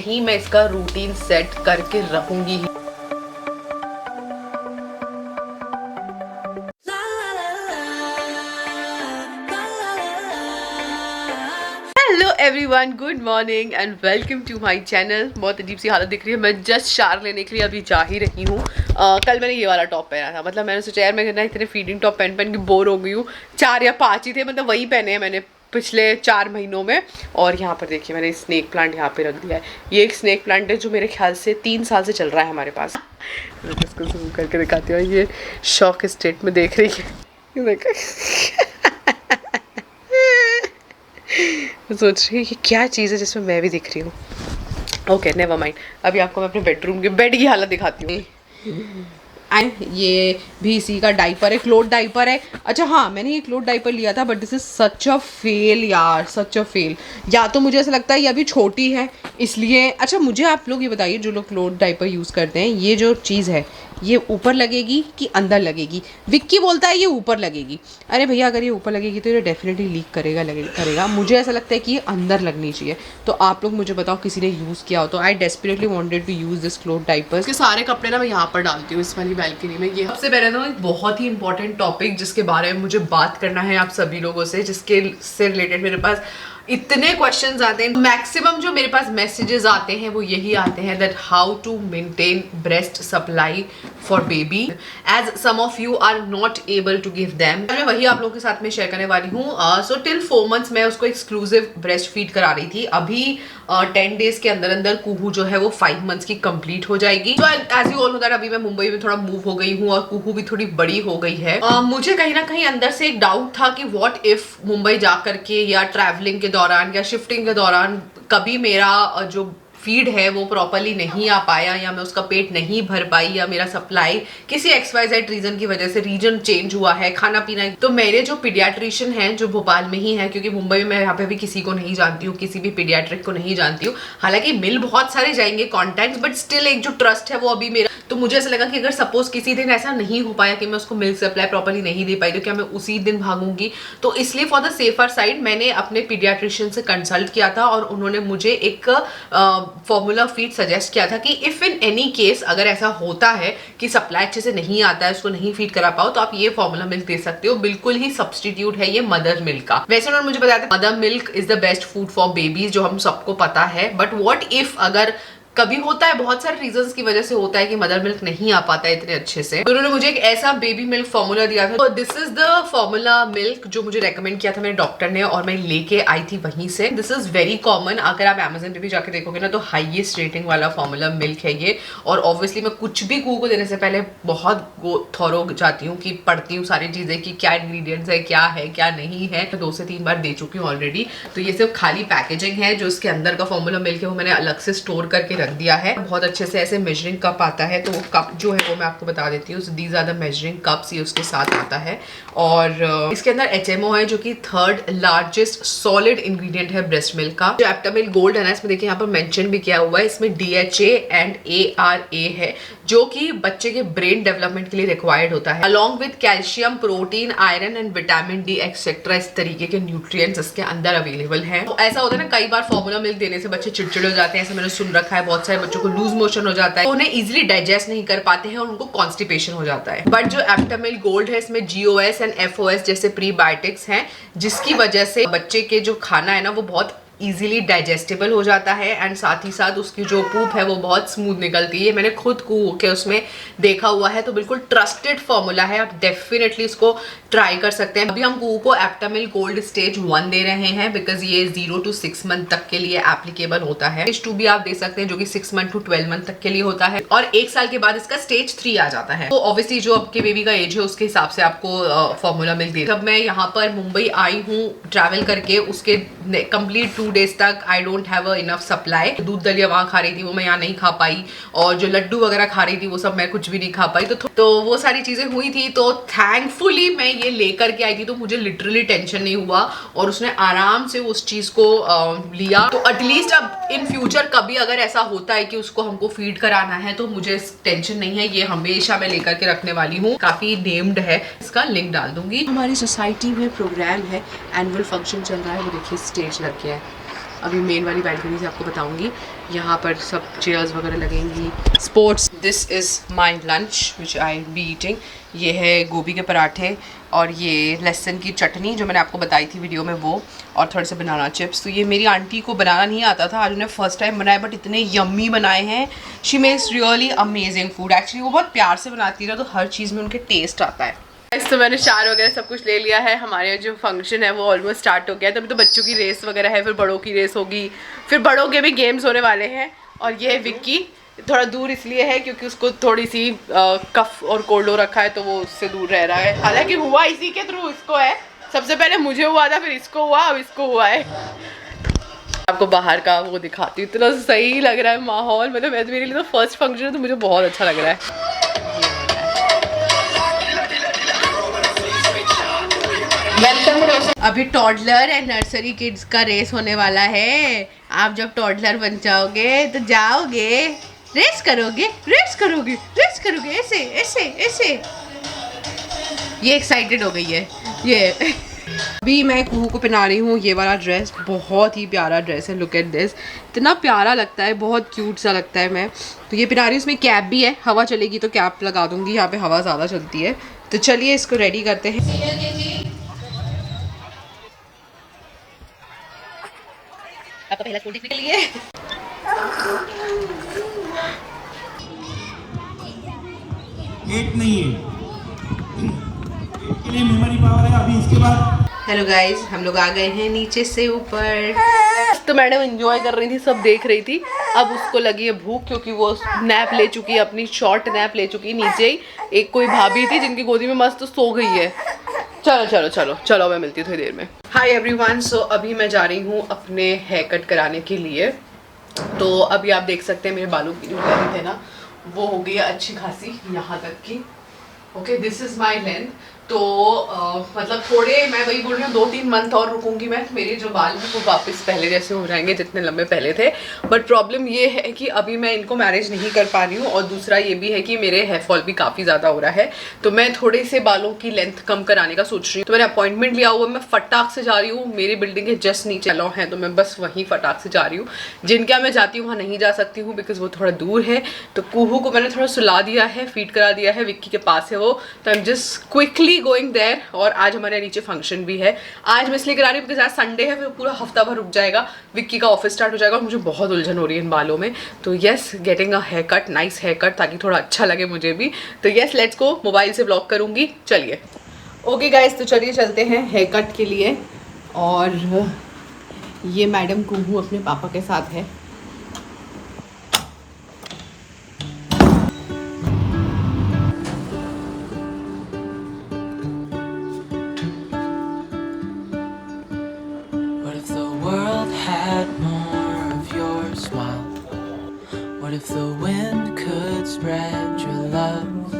ही मैं इसका routine set करके रहूंगी ही। Hello everyone, good morning and welcome to my channel. बहुत अजीब सी हालत दिख रही है। मैं जस्ट शार लेने के लिए अभी जा ही रही हूँ। कल मैंने ये वाला टॉप पहना था, मतलब मैंने सोचा यार मैं ना इतने फीडिंग टॉप पहन पहन के बोर हो गई हूँ। 4 या 5 ही थे, मतलब वही पहने हैं मैंने पिछले 4 महीनों में। और यहाँ पर देखिए मैंने स्नेक प्लांट यहाँ पे रख दिया है। ये एक स्नेक प्लांट है जो मेरे ख्याल से 3 साल से चल रहा है हमारे पास। मैं इसको जूम करके दिखाती हूँ। ये शॉक स्टेट में देख रही है, ये देखा। सोच रही है कि क्या चीज़ है जिसमें मैं भी दिख रही हूँ। ओके नेवर माइंड, अभी आपको मैं अपने बेडरूम के बेड की हालत दिखाती हूँ। ये भी इसी का डाइपर है, क्लोथ डाइपर है। अच्छा हाँ, मैंने ये क्लोथ डाइपर लिया था but this is such a fail यार, सच अ फेल। या तो मुझे ऐसा लगता है ये अभी छोटी है इसलिए। अच्छा मुझे आप लोग ये बताइए जो लोग क्लोथ डाइपर यूज़ करते हैं, ये जो चीज़ है ये ऊपर लगेगी कि अंदर लगेगी? विक्की बोलता है ये ऊपर लगेगी। अरे भैया अगर ये ऊपर लगेगी तो ये डेफिनेटली लीक करेगा। मुझे ऐसा लगता है कि ये अंदर लगनी चाहिए। तो आप लोग मुझे बताओ किसी ने यूज़ किया हो तो। I desperately wanted to use this cloth diapers. के सारे कपड़े ना मैं यहाँ पर डालती हूँ इस वाली बैल्कनी में। ये सबसे पहले ना एक बहुत ही इंपॉर्टेंट टॉपिक जिसके बारे में मुझे बात करना है आप सभी लोगों से, जिसके से रिलेटेड मेरे पास इतने क्वेश्चंस आते हैं। मैक्सिमम जो मेरे पास मैसेजेस आते हैं वो यही आते हैं that how to maintain breast supply for baby as some of you are not able to give them. मैं वही आप लोगों के साथ में शेयर करने वाली हूँ। सो टिल 4 मंथ्स मैं उसको एक्सक्लूसिव ब्रेस्ट फीड करा रही थी। अभी 10 डेज के अंदर अंदर कुहू जो है वो 5 मंथ्स की कंप्लीट हो जाएगी। तो as you all know that अभी मैं मुंबई में थोड़ा मूव हो गई हूँ और कुहू भी थोड़ी बड़ी हो गई है। मुझे कहीं ना कहीं अंदर से एक डाउट था कि व्हाट इफ मुंबई जा करके या ट्रैवलिंग के दौरान या शिफ्टिंग के दौरान कभी मेरा जो फीड है वो प्रॉपरली नहीं आ पाया, या मैं उसका पेट नहीं भर पाई, या मेरा सप्लाई किसी XYZ रीजन की वजह से रीजन चेंज हुआ है, खाना पीना। तो मेरे जो पीडियाट्रिशियन हैं जो भोपाल में ही है, क्योंकि मुंबई में मैं यहाँ पे भी किसी को नहीं जानती हूँ, किसी भी पीडियाट्रिक को नहीं जानती हूँ। हालांकि मिल बहुत सारे जाएंगे कॉन्टैक्ट्स, बट स्टिल एक जो ट्रस्ट है वो अभी मेरा। तो मुझे ऐसा लगा कि अगर सपोज किसी दिन ऐसा नहीं हो पाया कि मैं उसको मिल्क सप्लाई प्रॉपरली नहीं दे पाई तो क्या मैं उसी दिन भागूंगी? तो इसलिए फॉर द सेफर साइड मैंने अपने पीडियाट्रिशियन से कंसल्ट किया था और उन्होंने मुझे एक फॉर्मूला फीड सजेस्ट किया था कि इफ इन एनी केस अगर ऐसा होता है कि सप्लाई अच्छे से नहीं आता है, उसको नहीं फीड करा पाओ, तो आप ये फॉर्मूला मिल्क दे सकते हो। बिल्कुल ही सब्स्टिट्यूट है ये मदर मिल्क का। वैसे उन्होंने मुझे बताया था mother milk is the best food for babies, जो हम सबको पता है। बट व्हाट इफ अगर कभी होता है, बहुत सारे रीजंस की वजह से होता है कि मदर मिल्क नहीं आ पाता है इतने अच्छे से, तो उन्होंने मुझे एक ऐसा बेबी मिल्क फॉर्मूला दिया था। तो this is the formula milk जो मुझे रेकमेंड किया था मेरे डॉक्टर ने और मैं लेके आई थी वहीं से। दिस इज वेरी कॉमन, अगर आप अमेजन पे भी जाके देखोगे ना तो हाईएस्ट रेटिंग वाला फॉर्मूला मिल्क है ये। और ऑब्वियसली मैं कुछ भी कुहू को देने से पहले बहुत थॉरो जाती हूँ कि पढ़ती हूँ सारी चीजें कि क्या इंग्रेडिएंट्स है, क्या नहीं है। मैं 2 से 3 बार दे चुकी हूँ ऑलरेडी। तो ये सिर्फ खाली पैकेजिंग है, जो इसके अंदर का फॉर्मूला मिल्क है वो मैंने अलग से स्टोर करके रख दिया है। बहुत अच्छे से ऐसे मेजरिंग कप आता है, तो वो कप जो है वो मैं आपको बता देती हूँ। These are the measuring cups, ये उसके साथ आता है। और इसके अंदर HMO है जो कि 3rd लार्जेस्ट सॉलिड इंग्रेडिएंट है ब्रेस्ट मिल्क का। जो एप्टामिल गोल्ड है ना, इसमें देखिए यहाँ पर मेंशन भी किया हुआ है, इसमें DHA एंड ARA है जो कि बच्चे के ब्रेन डेवलपमेंट के लिए रिक्वायर्ड होता है, along with calcium, protein, iron and vitamin D etcetera. इस तरीके के न्यूट्रिएंट्स इसके अंदर अवेलेबल है। तो ऐसा होता है ना, कई बार फॉर्मूला मिल्क देने से बच्चे चिड़चिड़े हो जाते हैं, ऐसा मैंने सुन रखा है। बहुत सारे बच्चों को लूज मोशन हो जाता है, तो उन्हें इजीली डाइजेस्ट नहीं कर पाते हैं और उनको कॉन्स्टिपेशन हो जाता है। बट जो एप्टामिल गोल्ड है इसमें GOS एंड FOS जैसे प्रीबायोटिक्स हैं, जिसकी वजह से बच्चे के जो खाना है ना वो बहुत इजीली डाइजेस्टेबल हो जाता है एंड साथ ही साथ उसकी जो पूप है वो बहुत स्मूथ निकलती है। मैंने खुद कुहू के उसमें देखा हुआ है, तो बिल्कुल ट्रस्टेड फॉर्मूला है, आप डेफिनेटली इसको ट्राई कर सकते हैं। अभी हम कुहू को एप्टामिल गोल्ड स्टेज 1 दे रहे हैं बिकॉज ये 0 to 6 मंथ तक के लिए एप्लीकेबल होता है। स्टेज 2 भी आप दे सकते हैं जो कि 6 मंथ to 12 मंथ तक के लिए होता है, और 1 साल के बाद इसका स्टेज 3 आ जाता है। तो ऑब्वियसली जो आपके बेबी का एज है उसके हिसाब से आपको फॉर्मूला मिल दे। जब मैं यहाँ पर मुंबई आई हूँ ट्रैवल करके, उसके कंप्लीट 2 डेज तक I don't have enough supply. दूध दलिया वहाँ खा रही थी वो मैं यहाँ नहीं खा पाई, और जो लड्डू वगैरह खा रही थी वो सब मैं कुछ भी नहीं खा पाई। तो वो सारी चीजें हुई थी, तो थैंकफुली मैं ये लेकर के आई थी, तो मुझे लिटरली टेंशन नहीं हुआ और उसने आराम से उस चीज को लिया। तो एटलीस्ट अब इन फ्यूचर कभी अगर ऐसा होता है कि उसको हमको फीड कराना है तो मुझे टेंशन नहीं है, ये हमेशा मैं लेकर के रखने वाली हूँ। काफी नेम्ड है, इसका लिंक डाल दूंगी। हमारी सोसाइटी में प्रोग्राम है, एनुअल फंक्शन चल रहा है, वो देखिए स्टेज लग गया है। अभी मेन वाली बैल्कनी से आपको बताऊंगी। यहाँ पर सब चेयर्स वगैरह लगेंगी, sports. This is my lunch which I be eating. ये है गोभी के पराठे और ये लहसुन की चटनी जो मैंने आपको बताई थी वीडियो में वो, और थोड़े से बनाना चिप्स। तो ये मेरी आंटी को बनाना नहीं आता था, आज उन्हें फर्स्ट टाइम बनाया, बट इतने यम्मी बनाए हैं। She makes really amazing food. Actually वो बहुत प्यार से बनाती है ना, तो हर चीज़ में उनके टेस्ट आता है। तो मैंने शार वगैरह सब कुछ ले लिया है। हमारे जो फंक्शन है वो ऑलमोस्ट स्टार्ट हो गया है। तभी तो बच्चों की रेस वगैरह है, फिर बड़ों की रेस होगी, फिर बड़ों के भी गेम्स होने वाले हैं। और ये विक्की थोड़ा दूर इसलिए है क्योंकि उसको थोड़ी सी कफ और कोल्ड हो रखा है, तो वो उससे दूर रह रहा है। हालांकि हुआ इसी के थ्रू इसको है, सबसे पहले मुझे हुआ था, फिर इसको हुआ, अब इसको हुआ है। आपको बाहर का वो दिखाती हूँ, इतना सही लग रहा है माहौल। मतलब मेरे लिए तो फर्स्ट फंक्शन है, तो मुझे बहुत अच्छा लग रहा है। अभी टॉडलर एंड नर्सरी किड्स का रेस होने वाला है। आप जब टॉडलर बन जाओगे तो जाओगे, रेस करोगे, रेस करोगे, रेस करोगे, ऐसे ऐसे ऐसे। ये एक्साइटेड हो गई है ये। अभी मैं कुहू को पहना रही हूँ ये वाला ड्रेस, बहुत ही प्यारा ड्रेस है। लुक एट दिस, इतना प्यारा लगता है, बहुत क्यूट सा लगता है। मैं तो ये पहना रही हूँ, इसमें कैप भी है, हवा चलेगी तो कैप लगा दूंगी, यहाँ पे हवा ज़्यादा चलती है। तो चलिए इसको रेडी करते हैं। आपका पहला स्कूल देखने के लिए एक नहीं है, के लिए मेमोरी पावर है। अभी इसके बाद हेलो गाइस, हम लोग आ गए हैं नीचे से ऊपर। तो मैडम एंजॉय कर रही थी, सब देख रही थी। अब उसको लगी है भूख, क्योंकि वो नैप ले चुकी है, अपनी शॉर्ट नैप ले चुकी है नीचे ही। एक कोई भाभी थी जिनकी गोदी में मस्त सो गई है। चलो चलो चलो चलो, मैं मिलती हूँ थोड़ी देर में। हाय एवरीवन, सो अभी मैं जा रही हूँ अपने हेयर कट कराने के लिए। तो अभी आप देख सकते हैं मेरे बालों की जो लेंथ है ना, वो हो गई है अच्छी खासी यहाँ तक की। Okay, this is my length. तो मतलब थोड़े, मैं वही बोल रही हूँ, 2-3 मंथ और रुकूंगी मैं, तो मेरे जो बाल हैं वो वापस पहले जैसे हो जाएंगे जितने लंबे पहले थे। बट प्रॉब्लम ये है कि अभी मैं इनको मैनेज नहीं कर पा रही हूँ, और दूसरा ये भी है कि मेरे हेयर फॉल भी काफ़ी ज़्यादा हो रहा है। तो मैं थोड़े से बालों की लेंथ कम कराने का सोच रही हूँ। तो मैंने अपॉइंटमेंट लिया हुआ, मैं फटाक से जा रही हूँ। मेरी बिल्डिंग के जस्ट नीचे लॉ है, तो मैं बस वहीं फटाक से जा रही हूँ। जिनका मैं जाती हूँ वहाँ नहीं जा सकती हूँ, बिकॉज वो थोड़ा दूर है। तो कुहू को मैंने थोड़ा सुला दिया है, फीड करा दिया है, विक्की के पास है वो। तो I am just quickly going there. और आज हमारे नीचे फंक्शन भी है। आज मैं इसलिए करा रही हूँ बिकॉज आज संडे है, फिर पूरा हफ्ता भर रुक जाएगा, विक्की का ऑफिस स्टार्ट हो जाएगा, और मुझे बहुत उलझन हो रही है इन बालों में। तो yes, getting a hair cut, nice hair cut, ताकि थोड़ा अच्छा लगे मुझे भी। तो यस, लेट्स गो। मोबाइल से ब्लॉग करूँगी, चलिए। ओके गाइस, तो चलिए चलते हैं हेयर कट के लिए। और ये मैडम कुहू अपने पापा के साथ है। What if the wind could spread your love?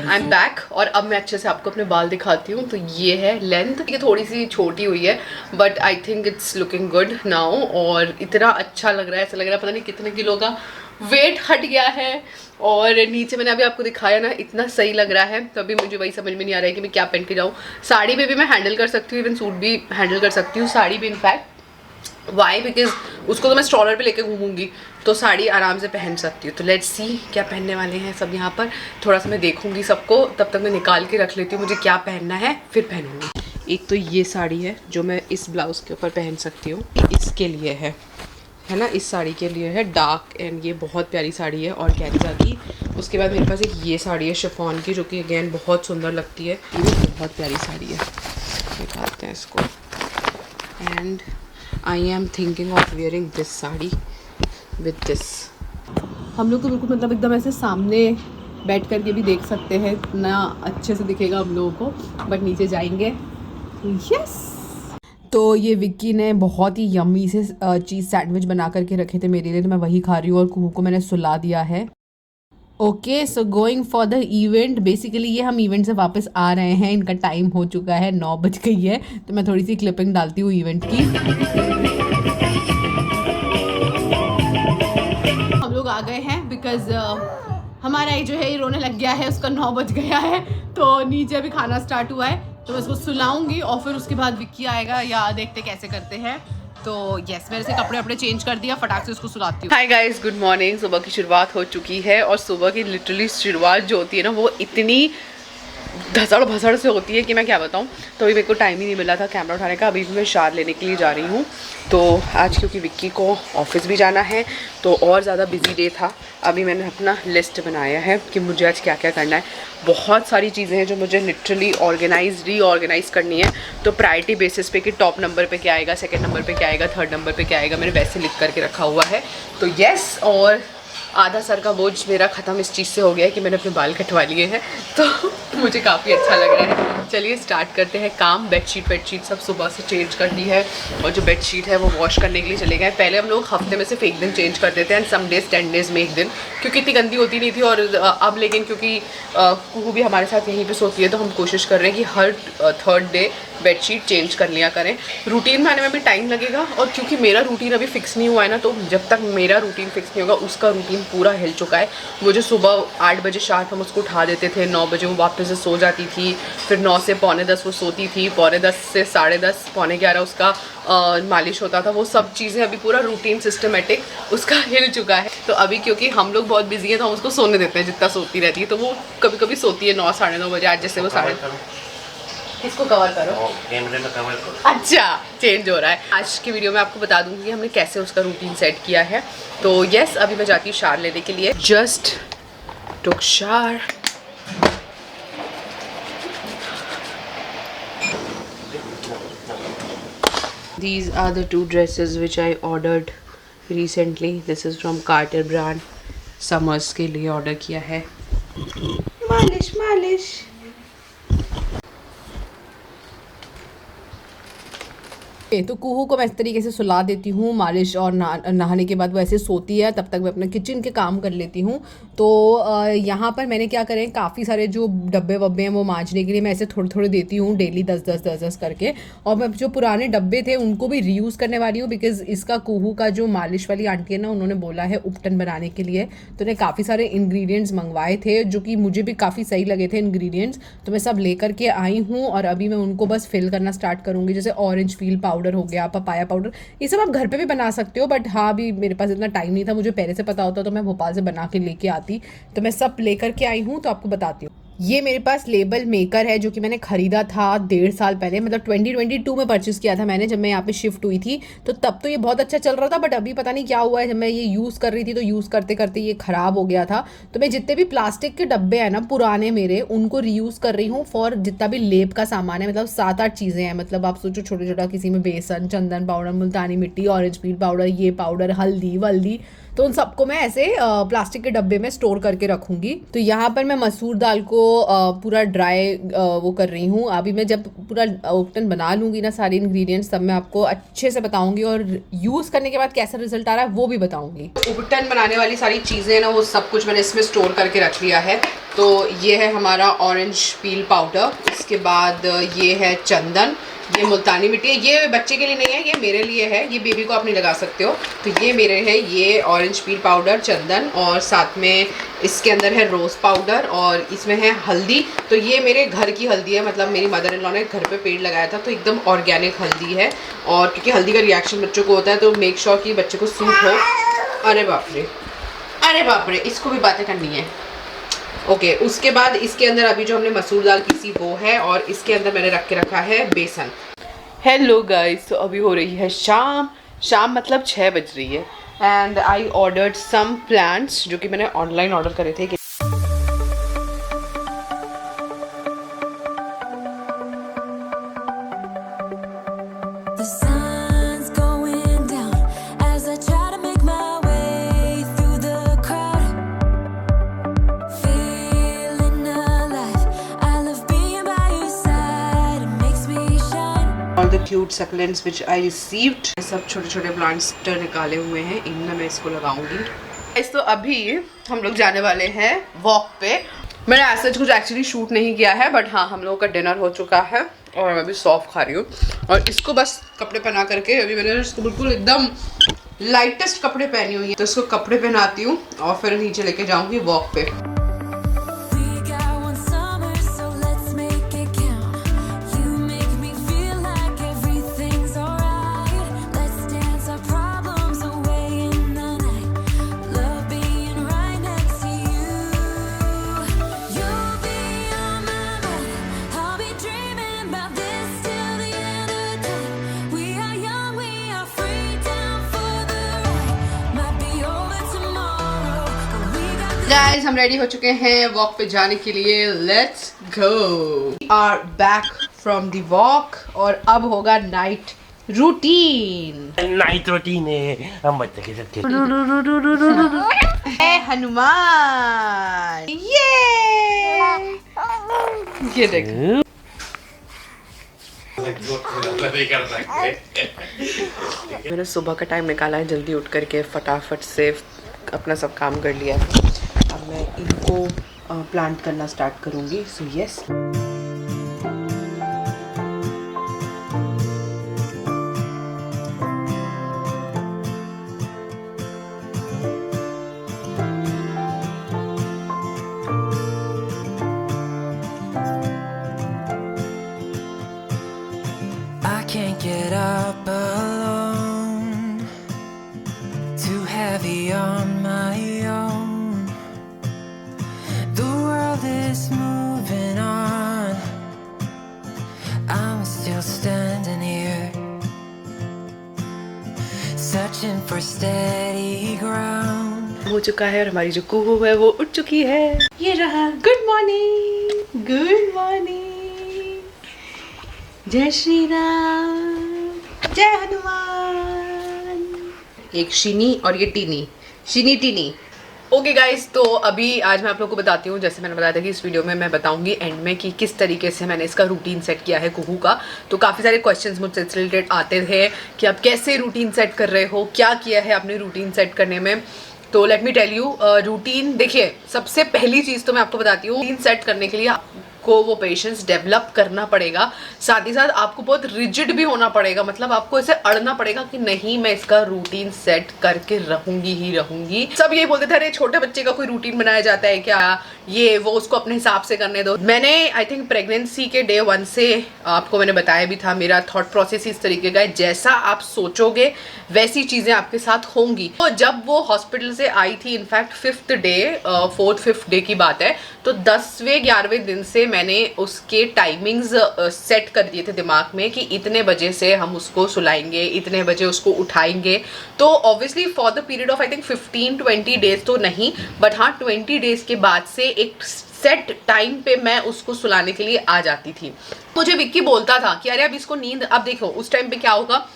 I am back, और अब मैं अच्छे से आपको अपने बाल दिखाती हूँ। तो ये है लेंथ, ये थोड़ी सी छोटी हुई है, but I think it's looking good now. और इतना अच्छा लग रहा है, ऐसा लग रहा है पता नहीं कितने किलो का वेट हट गया है। और नीचे मैंने अभी आपको दिखाया ना, इतना सही लग रहा है। तो अभी मुझे वही समझ में नहीं आ रहा है कि मैं क्या पहन के जाऊँ। साड़ी में भी मैं हैंडल कर सकती हूँ, इवन सूट भी हैंडल कर सकती हूँ, साड़ी भी इनफैक्ट। वाई, बिकॉज उसको तो मैं स्ट्रॉलर पे लेके घूमूंगी, तो साड़ी आराम से पहन सकती हूँ। तो लेट्स सी क्या पहनने वाले हैं सब यहाँ पर। थोड़ा सा मैं देखूंगी सबको, तब तक मैं निकाल के रख लेती हूँ मुझे क्या पहनना है, फिर पहनूंगी। एक तो ये साड़ी है जो मैं इस ब्लाउज़ के ऊपर पहन सकती हूँ, इसके लिए है ना, इस साड़ी के लिए है डार्क, एंड ये बहुत प्यारी साड़ी है और कैरिजा की। उसके बाद मेरे पास एक ये साड़ी है शिफॉन की, जो कि अगेन बहुत सुंदर लगती है, ये भी बहुत प्यारी साड़ी है। निकालते हैं इसको। And I am thinking of wearing this sari with this. हम लोग तो बिल्कुल मतलब एकदम ऐसे सामने बैठ कर के भी देख सकते हैं, इतना अच्छे से दिखेगा हम लोगों को। बट नीचे जाएंगे। यस, तो ये विक्की ने बहुत ही यम्मी से चीज़ सैंडविच बना करके रखे थे मेरे लिए, तो मैं वही खा रही हूँ, और कुहू को मैंने सुला दिया है। Okay, so going for the event. Basically ये हम इवेंट से वापस आ रहे हैं, इनका टाइम हो चुका है, 9 बज गई है। तो मैं थोड़ी सी क्लिपिंग डालती हूँ इवेंट की। हम लोग आ गए हैं बिकॉज हमारा जो है ये रोने लग गया है, उसका 9 बज गया है। तो नीचे अभी खाना स्टार्ट हुआ है, तो मैं उसको सुलाऊंगी और फिर उसके बाद विक्की आएगा, या देखते कैसे करते हैं। तो यस, मैंने से कपड़े अपने चेंज कर दिया, फटाक से उसको सुलाती हूँ। Hi guys, good morning. सुबह की शुरुआत हो चुकी है और सुबह की लिटरली शुरुआत जो होती है ना वो इतनी धसड़ भसड़ से होती है कि मैं क्या बताऊँ। तो अभी मेरे को टाइम ही नहीं मिला था कैमरा उठाने का। अभी भी मैं शार लेने के लिए जा रही हूँ। तो आज क्योंकि विक्की को ऑफिस भी जाना है तो और ज़्यादा बिजी डे था। अभी मैंने अपना लिस्ट बनाया है कि मुझे आज क्या क्या करना है। बहुत सारी चीज़ें हैं जो मुझे लिटरली रीऑर्गेनाइज करनी है। तो प्रायोरिटी बेसिस पे कि टॉप नंबर पे क्या आएगा, सेकंड नंबर पे क्या आएगा, थर्ड नंबर पे क्या आएगा, मैंने वैसे लिख करके रखा हुआ है। तो येस, और आधा सर का बोझ मेरा ख़त्म इस चीज़ से हो गया है कि मैंने अपने बाल कटवा लिए हैं। तो मुझे काफ़ी अच्छा लग रहा है। चलिए स्टार्ट करते हैं काम। बेडशीट सब सुबह से चेंज कर दी है और जो बेडशीट है वो वॉश करने के लिए चले गए। पहले हम लोग हफ्ते में सिर्फ एक दिन चेंज कर देते हैं, सम डेज 10 डेज़ में एक दिन, क्योंकि इतनी गंदी होती नहीं थी। और अब लेकिन क्योंकि कुहू भी हमारे साथ यहीं पे सोती है तो हम कोशिश कर रहे हैं कि हर थर्ड डे बेडशीट चेंज कर लिया करें। रूटीन में आने में भी टाइम लगेगा और क्योंकि मेरा रूटीन अभी फिक्स नहीं हुआ है ना, तो जब तक मेरा रूटीन फिक्स नहीं होगा उसका रूटीन पूरा हिल चुका है। वो जो सुबह 8 बजे शार्प हम उसको उठा देते थे, 9 बजे वो वापस से सो जाती थी, फिर 9 से 9:45 वो सोती थी, 10:15 से 10:30 11:15 उसका मालिश होता था। वो सब चीज़ें अभी पूरा रूटीन सिस्टमेटिक उसका हिल चुका है। तो अभी क्योंकि हम लोग बहुत बिजी हैं तो हम उसको सोने देते हैं जितना सोती रहती है। तो वो कभी कभी सोती है 9 साढ़े 9 बजे। आज जैसे वो इसको कवर करो, कैमरे में कवर करो। अच्छा, चेंज हो रहा है। आज की वीडियो में आपको बता दूंगी कि हमने कैसे उसका रूटीन सेट किया है। तो यस, अभी मैं जाती हूँ शार लेने के लिए। जस्ट टुक शार। These are the 2 dresses which I ordered recently. This is from Carter brand. Summers के लिए ऑर्डर किया है। मालिश तो कुहू को मैं इस तरीके से सुला देती हूँ मालिश और नहाने के बाद वो ऐसे सोती है। तब तक मैं अपना किचन के काम कर लेती हूँ। तो यहाँ पर मैंने क्या करें, काफ़ी सारे जो डब्बे वब्बे हैं वो मांजने के लिए मैं ऐसे थोड़े थोड़े देती हूँ डेली 10 करके। और मैं जो पुराने डब्बे थे उनको भी रीयूज़ करने वाली हूँ, बिकॉज़ इसका कुहू का जो मालिश वाली आंटी है ना, उन्होंने बोला है उपटन बनाने के लिए। तो उन्हें काफ़ी सारे इंग्रेडिएंट्स मंगवाए थे जो कि मुझे भी काफ़ी सही लगे थे इंग्रेडिएंट्स। तो मैं सब लेकर के आई हूँ और अभी मैं उनको बस फिल करना स्टार्ट करूँगी। जैसे ऑरेंज पील पाउडर हो गया, पपाया पाउडर, ये सब आप घर पे भी बना सकते हो। बट हाँ, अभी मेरे पास इतना टाइम नहीं था। मुझे पहले से पता होता तो मैं भोपाल से बना के लेके आती। तो मैं सब लेकर के आई हूँ, तो आपको बताती हूँ। ये मेरे पास लेबल मेकर है जो कि मैंने ख़रीदा था 1.5 साल पहले, मतलब 2022 में परचेज़ किया था मैंने, जब मैं यहाँ पे शिफ्ट हुई थी। तो तब तो ये बहुत अच्छा चल रहा था, बट अभी पता नहीं क्या हुआ है। जब मैं ये यूज़ कर रही थी तो यूज़ करते करते ये ख़राब हो गया था। तो मैं जितने भी प्लास्टिक के डब्बे हैं ना पुराने मेरे, उनको रीयूज़ कर रही हूँ फॉर जितना भी लेप का सामान है। मतलब 7-8 चीज़ें हैं। मतलब आप सोचो छोटा छोटा, किसी में बेसन, चंदन पाउडर, मुल्तानी मिट्टी, ऑरेंज पील पाउडर, ये पाउडर, हल्दी वल्दी, तो उन सबको मैं ऐसे प्लास्टिक के डब्बे में स्टोर करके रखूँगी। तो यहाँ पर मैं मसूर दाल को पूरा ड्राई वो कर रही हूँ। अभी मैं जब पूरा उपटन बना लूँगी ना सारे इंग्रेडिएंट्स, तब मैं आपको अच्छे से बताऊँगी और यूज़ करने के बाद कैसा रिजल्ट आ रहा है वो भी बताऊँगी। उपटन बनाने वाली सारी चीज़ें ना वो सब कुछ मैंने इसमें स्टोर करके रख लिया है। तो ये है हमारा ऑरेंज पील पाउडर, इसके बाद ये है चंदन, ये मुल्तानी मिट्टी है। ये बच्चे के लिए नहीं है, ये मेरे लिए है। ये बेबी को आप नहीं लगा सकते हो। तो ये मेरे है, ये ऑरेंज पील पाउडर, चंदन, और साथ में इसके अंदर है रोज़ पाउडर और इसमें है हल्दी। तो ये मेरे घर की हल्दी है, मतलब मेरी मदर इन लॉ ने घर पे पेड़ लगाया था, तो एकदम ऑर्गेनिक हल्दी है। और क्योंकि हल्दी का रिएक्शन बच्चों को होता है तो मेक श्योर कि बच्चे को सूट हो। अरे बाप रे, अरे बाप रे, इसको भी बातें करनी है। ओके, उसके बाद इसके अंदर अभी जो हमने मसूर दाल पीसी वो है और इसके अंदर मैंने रख के रखा है बेसन। हेलो गाइस, तो अभी हो रही है शाम मतलब 6 बज रही है। And I ordered some plants जो कि मैंने ऑनलाइन ऑर्डर करे थे। The cute succulents which I received, सब छोटे छोटे प्लांट्स निकाले हुए हैं, इनमें मैं इसको लगाऊंगी। तो अभी हम लोग जाने वाले हैं वॉक पे। मैंने ऐसा कुछ एक्चुअली शूट नहीं किया है, बट हाँ हम लोगों का डिनर हो चुका है और मैं अभी सॉफ्ट खा रही हूँ। और इसको बस कपड़े पहना करके, अभी मैंने इसको बिल्कुल एकदम लाइटेस्ट कपड़े पहनी हुई है, तो इसको कपड़े पहनाती हूँ और फिर नीचे लेके जाऊँगी वॉक पे। गाइस हम रेडी हो चुके हैं वॉक पे जाने के लिए, let's go. We are back from the walk और अब होगा नाइट रूटीन। नाइट रूटीन है, हम बच्चे के साथ ए हनुमान, ये देख। मैंने सुबह का टाइम निकाला है, जल्दी उठ करके फटाफट से अपना सब काम कर लिया है। अब मैं इनको प्लांट करना स्टार्ट करूँगी। So yes, I can't get up alone, too heavy on my own. The world is moving on, I'm still standing here, searching for steady ground. हो चुका है और हमारी जो कुहू है वो उठ चुकी है। ये रहा। Good morning, good morning. जय श्री राम, जय हनुमान। एक शिनी और ये टीनी, शिनी टीनी। ओके गाइस, तो अभी आज मैं आप लोगों को बताती हूँ, जैसे मैंने बताया था कि इस वीडियो में मैं बताऊंगी एंड में कि किस तरीके से मैंने इसका रूटीन सेट किया है कुहू का। तो काफ़ी सारे क्वेश्चंस मुझसे रिलेटेड आते थे कि आप कैसे रूटीन सेट कर रहे हो, क्या किया है आपने रूटीन सेट करने में। तो let me tell you, routine देखिए, सबसे पहली चीज़ तो मैं आपको बताती हूँ, रूटीन सेट करने के लिए आपको वो पेशेंस डेवलप करना पड़ेगा। साथ ही साथ आपको बहुत रिजिड भी होना पड़ेगा, मतलब आपको ऐसे अड़ना पड़ेगा कि नहीं मैं इसका रूटीन सेट करके रहूंगी ही रहूंगी। सब यही बोलते थे अरे छोटे बच्चे का कोई रूटीन बनाया जाता है क्या, ये वो उसको अपने हिसाब से करने दो। मैंने आई थिंक प्रेगनेंसी के डे 1 से आपको मैंने बताया भी था, मेरा थॉट प्रोसेस इस तरीके का है, जैसा आप सोचोगे वैसी चीज़ें आपके साथ होंगी। तो जब वो हॉस्पिटल से आई थी, in fact 5th day 4th-5th day की बात है, तो 10वें 11वें दिन से मैंने उसके टाइमिंग्स सेट कर दिए थे दिमाग में कि इतने बजे से हम उसको सुलाएंगे, इतने बजे उसको उठाएंगे। तो obviously for the period of I think 15-20 days तो नहीं, बट हाँ 20 डेज के बाद से एक सेट टाइम पे मैं उसको सुलाने के लिए आ जाती थी। मुझे विक्की बोलता था कि अरे अब इसको नींद, अब देखो उस टाइम पे क्या होगा,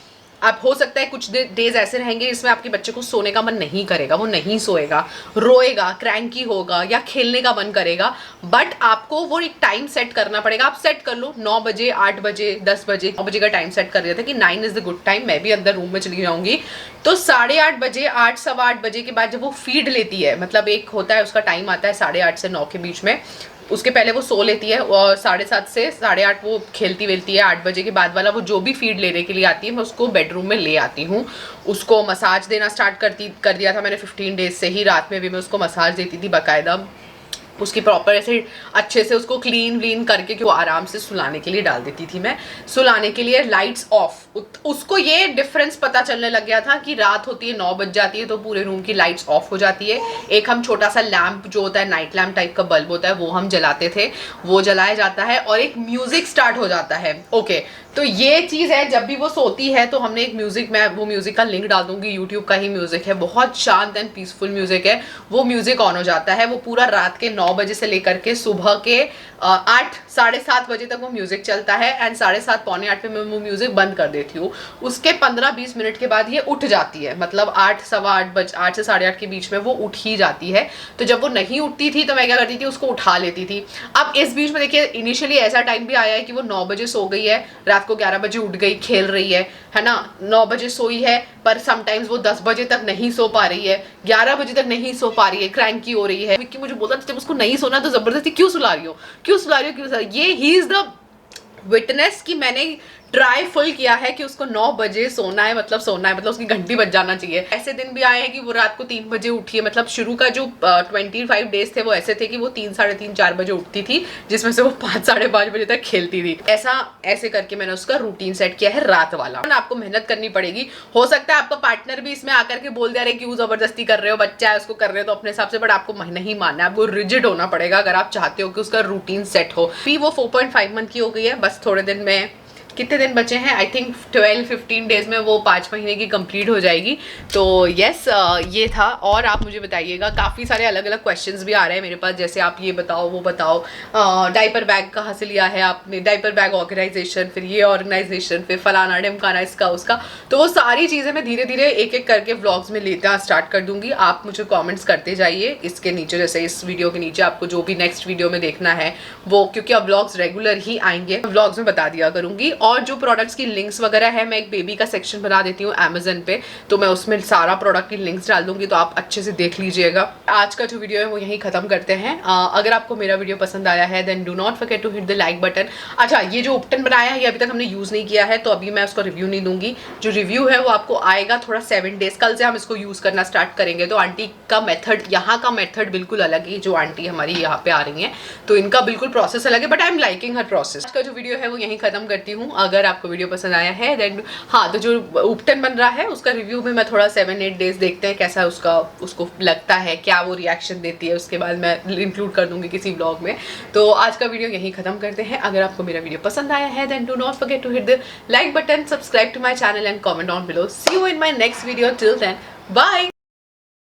आप हो सकता है कुछ डेज ऐसे रहेंगे जिसमें आपके बच्चे को सोने का मन नहीं करेगा, वो नहीं सोएगा, रोएगा, क्रैंकी होगा या खेलने का मन करेगा, बट आपको वो एक टाइम सेट करना पड़ेगा। आप सेट कर लो 9 बजे, 8 बजे, 10 बजे, 9 बजे का टाइम सेट कर दिया था कि 9 इज द गुड टाइम। मैं भी अंदर रूम में चली जाऊंगी तो 8:30 बजे, 8 सवा 8 बजे के बाद जब वो फीड लेती है, मतलब एक होता है उसका टाइम आता है 8:30 से 9 के बीच में, उसके पहले वो सो लेती है और 7:30 से 8:30 वो खेलती वेलती है। 8 बजे के बाद वाला वो जो भी फीड लेने के लिए आती है मैं उसको बेडरूम में ले आती हूँ, उसको मसाज देना स्टार्ट कर दिया था मैंने 15 डेज से ही। रात में भी मैं उसको मसाज देती थी बाकायदा, उसकी प्रॉपर ऐसे अच्छे से उसको क्लीन व्लीन करके कि वो आराम से सुलाने के लिए डाल देती थी मैं। सुलाने के लिए लाइट्स ऑफ, उसको ये डिफरेंस पता चलने लग गया था कि रात होती है 9 बज जाती है तो पूरे रूम की लाइट्स ऑफ हो जाती है। एक हम छोटा सा लैम्प जो होता है, नाइट लैम्प टाइप का बल्ब होता है, वो हम जलाते थे, वो जलाया जाता है और एक म्यूजिक स्टार्ट हो जाता है। ओके, तो ये चीज़ है, जब भी वो सोती है तो हमने एक म्यूजिक, मैं वो म्यूजिक का लिंक डाल दूंगी, यूट्यूब का ही म्यूजिक है, बहुत शांत एंड पीसफुल म्यूजिक है। वो म्यूजिक ऑन हो जाता है, वो पूरा रात के 9 बजे से लेकर के सुबह के 8 साढ़े 7 बजे तक वो म्यूजिक चलता है एंड 7:30 पौने 8 पे मैं वो म्यूजिक बंद कर देती हूँ। उसके 15-20 मिनट के बाद ये उठ जाती है, मतलब 8 सवा 8 8 से 8:30 के बीच में वो उठ ही जाती है। तो जब वो नहीं उठती थी तो मैं क्या करती थी, उसको उठा लेती थी। अब इस बीच में देखिए इनिशियली ऐसा टाइम भी आया है कि वो 9 बजे सो गई है, रात को 11 बजे उठ गई, खेल रही है ना, 9 बजे सोई है, पर समटाइम्स वो 10 बजे तक नहीं सो पा रही है, 11 बजे तक नहीं सो पा रही है, क्रैंकी हो रही है। विक्की मुझे बोलता था जब उसको नहीं सोना तो जबरदस्ती क्यों सुला रही हो, क्यों सुला रही हो, क्यों सुला रही हो। ये ही इज द विटनेस कि मैंने ट्राई फुल किया है कि उसको 9 बजे सोना है, मतलब सोना है, मतलब उसकी घंटी बज जाना चाहिए। ऐसे दिन भी आए हैं कि वो रात को 3 बजे उठी है, मतलब शुरू का जो 25 डेज थे वो ऐसे थे कि वो 3, साढ़े 3, 4 बजे उठती थी, जिसमें से वो 5, साढ़े 5 बजे तक खेलती थी। ऐसे करके मैंने उसका रूटीन सेट किया है रात वाला। आपको मेहनत करनी पड़ेगी, हो सकता है आपका पार्टनर भी इसमें आकर के बोल दे रहे क्यों जबरदस्ती कर रहे हो, बच्चा है उसको कर रहे हो तो अपने हिसाब से, बट आपको नहीं मानना है, आपको रिजिड होना पड़ेगा अगर आप चाहते हो कि उसका रूटीन सेट हो। भी वो 4.5 मंथ की हो गई है, बस थोड़े दिन में कितने दिन बचे हैं, आई थिंक 12-15 डेज में वो 5 महीने की कंप्लीट हो जाएगी। तो यस ये था। और आप मुझे बताइएगा, काफ़ी सारे अलग अलग क्वेश्चंस भी आ रहे हैं मेरे पास, जैसे आप ये बताओ वो बताओ, डाइपर बैग कहाँ से लिया है आपने, डाइपर बैग ऑर्गेनाइजेशन, फिर ये ऑर्गेनाइजेशन, फिर फलाना ढिमकाना, इसका उसका। तो वो सारी चीज़ें मैं धीरे धीरे एक एक करके व्लॉग्स में लेना स्टार्ट कर दूंगी। आप मुझे कॉमेंट्स करते जाइए इसके नीचे, जैसे इस वीडियो के नीचे आपको जो भी नेक्स्ट वीडियो में देखना है वो, क्योंकि अब व्लॉग्स रेगुलर ही आएंगे, व्लॉग्स में बता दिया करूंगी। और जो प्रोडक्ट्स की लिंक्स वगैरह है, मैं एक बेबी का सेक्शन बना देती हूँ अमेजन पे, तो मैं उसमें सारा प्रोडक्ट की लिंक्स डाल दूंगी, तो आप अच्छे से देख लीजिएगा। आज का जो वीडियो है वो यहीं खत्म करते हैं। अगर आपको मेरा वीडियो पसंद आया है then do not forget to hit the like button. अच्छा, ये जो उपटन बनाया है ये अभी तक हमने यूज नहीं किया है, तो अभी मैं उसको रिव्यू नहीं दूंगी। जो रिव्यू है वो आपको आएगा थोड़ा 7 डेज, कल से हम इसको यूज करना स्टार्ट करेंगे। तो आंटी का मेथड, यहाँ का मेथड बिल्कुल अलग है, जो आंटी हमारी यहाँ पे आ रही है तो इनका बिल्कुल प्रोसेस अलग है, but I am liking her process. आज का जो वीडियो है वो यहीं खत्म करती हूँ। अगर आपको वीडियो पसंद आया है देन हाँ, तो जो उपटन बन रहा है उसका रिव्यू में मैं थोड़ा 7-8 डेज देखते हैं कैसा उसको लगता है, क्या वो रिएक्शन देती है, उसके बाद मैं इंक्लूड कर दूंगी किसी ब्लॉग में। तो आज का वीडियो यहीं खत्म करते हैं। अगर आपको मेरा वीडियो पसंद आया है then do not forget to hit the like button, subscribe to my channel and comment down below. See you in my next video, till then bye.